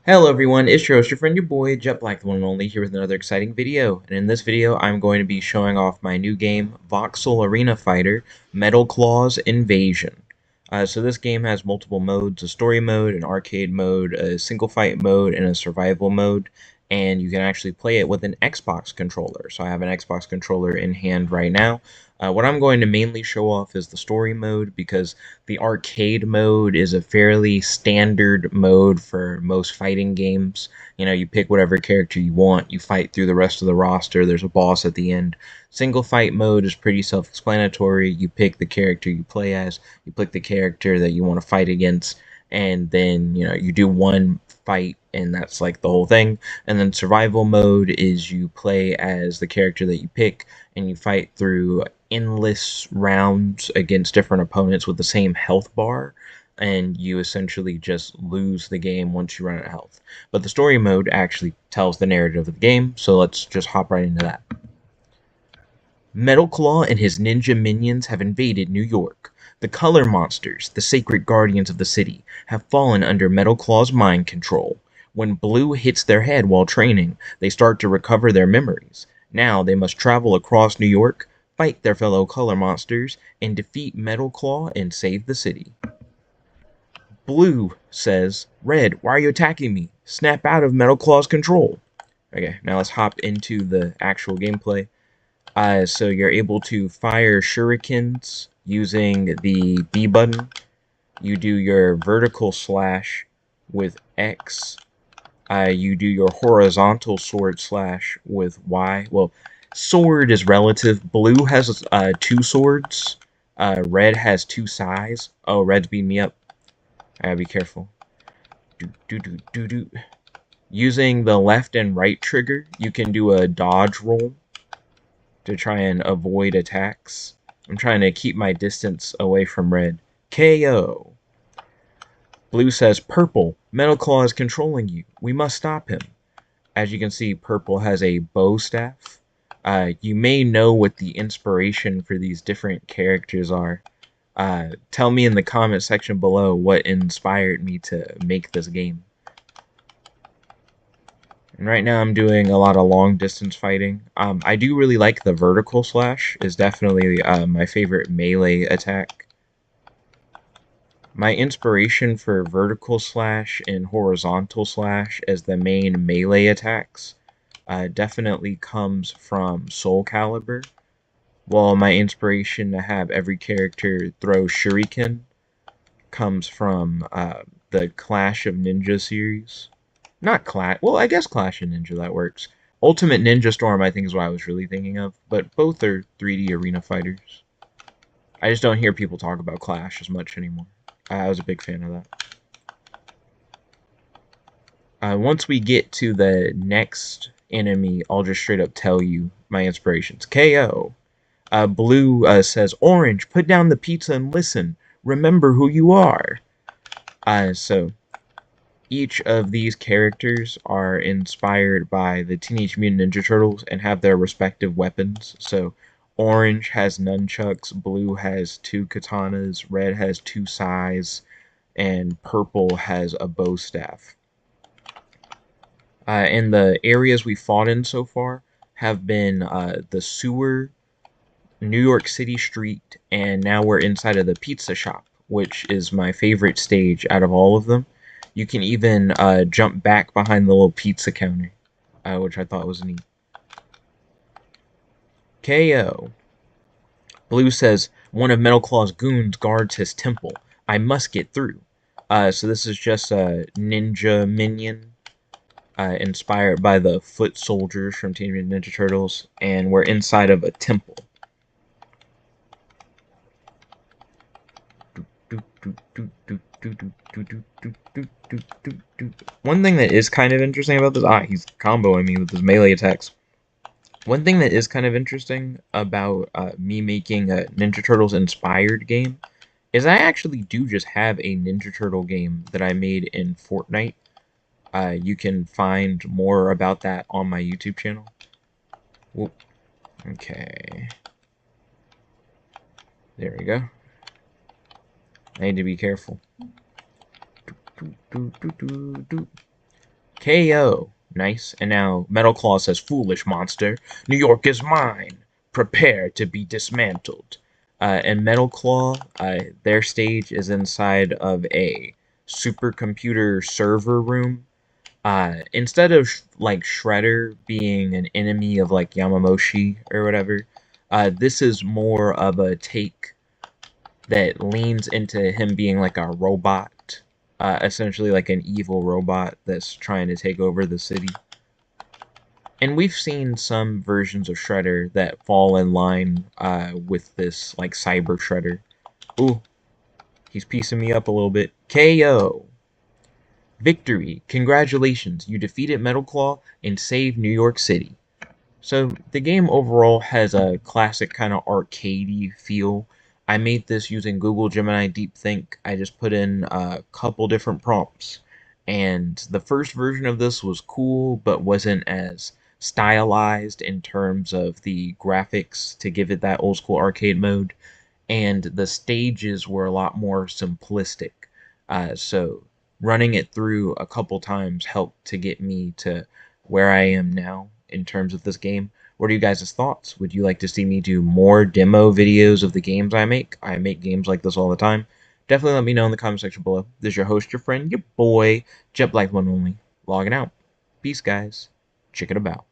Hello everyone, it's your host, your friend, your boy, Jet Black, the one and only, here with another exciting video. And in this video, I'm going to be showing off my new game, Voxel Arena Fighter, Metal Claws Invasion. So this game has multiple modes, a story mode, an arcade mode, a single fight mode, and a survival mode. And you can actually play it with an Xbox controller. So I have an Xbox controller in hand right now. What I'm going to mainly show off is the story mode because the arcade mode is a fairly standard mode for most fighting games. You know, you pick whatever character you want, you fight through the rest of the roster, there's a boss at the end. Single fight mode is pretty self-explanatory. You pick the character you play as, you pick the character that you want to fight against, and then, you do one fight and that's like the whole thing. And then survival mode is you play as the character that you pick and you fight through endless rounds against different opponents with the same health bar, and you essentially just lose the game once you run out of health. But the story mode actually tells the narrative of the game, so let's just hop right into that. Metal Claw and his ninja minions have invaded New York. The Color Monsters, the sacred guardians of the city, have fallen under Metal Claw's mind control. When Blue hits their head while training, they start to recover their memories. Now they must travel across New York, fight their fellow Color Monsters, and defeat Metal Claw and save the city. Blue says, "Red, why are you attacking me? Snap out of Metal Claw's control." Okay, now let's hop into the actual gameplay. So you're able to fire shurikens using the B button. You do your vertical slash with X. You do your horizontal sword slash with Y. Well, sword is relative. Blue has two swords. Red has two sides. Oh, red's beating me up. I gotta be careful. Do, do, do, do, do. Using the left and right trigger, you can do a dodge roll to try and avoid attacks. I'm trying to keep my distance away from red. KO. Blue says, "Purple, Metal Claw is controlling you. We must stop him." As you can see, Purple has a bow staff. You may know what the inspiration for these different characters are. Tell me in the comment section below what inspired me to make this game. And right now I'm doing a lot of long distance fighting. I do really like the vertical slash, is definitely my favorite melee attack. My inspiration for vertical slash and horizontal slash as the main melee attacks definitely comes from Soul Calibur, while my inspiration to have every character throw shuriken comes from the Clash of Ninja series. Not Clash. Well, I guess Clash of Ninja, that works. Ultimate Ninja Storm, I think, is what I was really thinking of. But both are 3D arena fighters. I just don't hear people talk about Clash as much anymore. I was a big fan of that. Once we get to the next enemy, I'll just straight up tell you my inspirations. KO. Blue says, "Orange, put down the pizza and listen. Remember who you are." So each of these characters are inspired by the Teenage Mutant Ninja Turtles and have their respective weapons. So Orange has nunchucks, Blue has two katanas, Red has two sais, and Purple has a bow staff. And the areas we fought in so far have been the sewer, New York City street, and now we're inside of the pizza shop, which is my favorite stage out of all of them. You can even jump back behind the little pizza counter, which I thought was neat. KO. Blue says, "One of Metal Claw's goons guards his temple. I must get through." So this is just a ninja minion inspired by the foot soldiers from Teenage Mutant Ninja Turtles, and we're inside of a temple. One thing that is kind of interesting about this, he's comboing me with his melee attacks. One thing that is kind of interesting about me making a Ninja Turtles inspired game is I actually do just have a Ninja Turtle game that I made in Fortnite. You can find more about that on my YouTube channel. Whoop. Okay. There we go. I need to be careful. KO. Nice. And now Metal Claw says, "Foolish monster, New York is mine. Prepare to be dismantled." And Metal Claw, their stage is inside of a supercomputer server room. Instead of like Shredder being an enemy of like Yamamoshi or whatever, this is more of a take that leans into him being like a robot, essentially like an evil robot that's trying to take over the city. And we've seen some versions of Shredder that fall in line with this like cyber Shredder. Ooh, he's piecing me up a little bit. KO. Victory. Congratulations. You defeated Metal Claw and saved New York City. So the game overall has a classic kind of arcadey feel. I made this using Google Gemini Deep Think. I just put in a couple different prompts. And the first version of this was cool, but wasn't as stylized in terms of the graphics to give it that old school arcade mode. And the stages were a lot more simplistic. So running it through a couple times helped to get me to where I am now in terms of this game. What are you guys' thoughts? Would you like to see me do more demo videos of the games I make? I make games like this all the time. Definitely let me know in the comment section below. This is your host, your friend, your boy, Jet Black One Only, logging out. Peace, guys. Check it about.